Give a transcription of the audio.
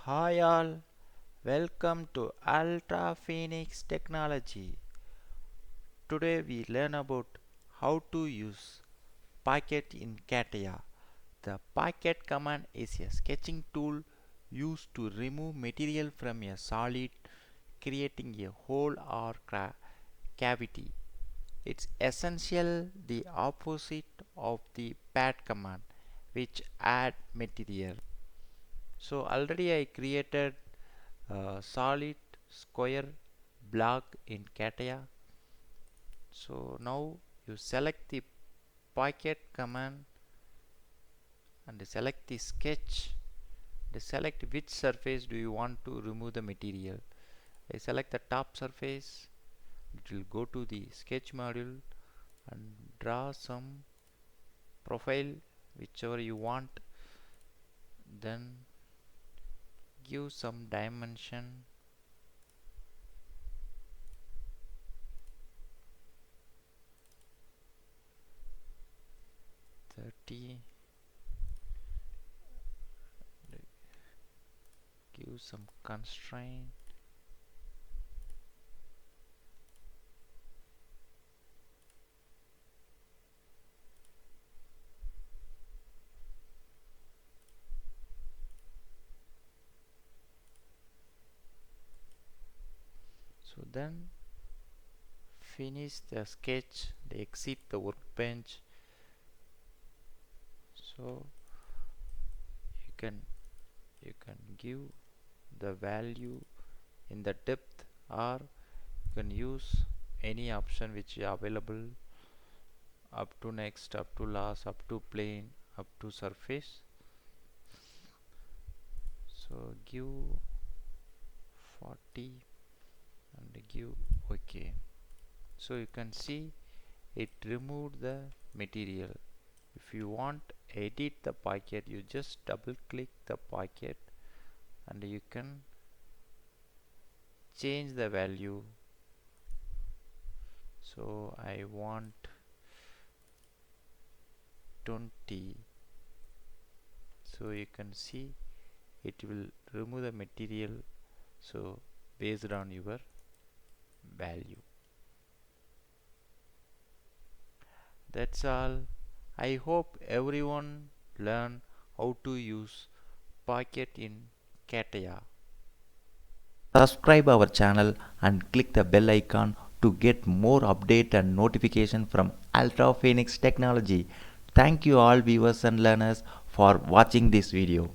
Hi all, welcome to Ultra Phoenix Technology. Today we learn about how to use Pocket in CATIA. The Pocket command is a sketching tool used to remove material from a solid, creating a hole or cavity. It's essentially the opposite of the pat command, which add material. So already I created a solid square block in CATIA. So now you select the pocket command and select the sketch. Select which surface do you want to remove the material. I select the top surface. It will go to the sketch module and draw some profile whichever you want. Then give some dimension 30, give some constraint. So then finish the sketch, exit the workbench. So you can give the value in the depth, or you can use any option which is available, up to next, up to last, up to plane, up to surface. So give 40 and give OK. So you can see it removed the material. If you want edit the pocket, you just double click the pocket and you can change the value. So I want 20. So you can see it will remove the material, so based on your value. That's all. I hope everyone learn how to use Pocket in CATIA. Subscribe our channel and click the bell icon to get more update and notification from Ultra Phoenix Technology. Thank you all viewers and learners for watching this video.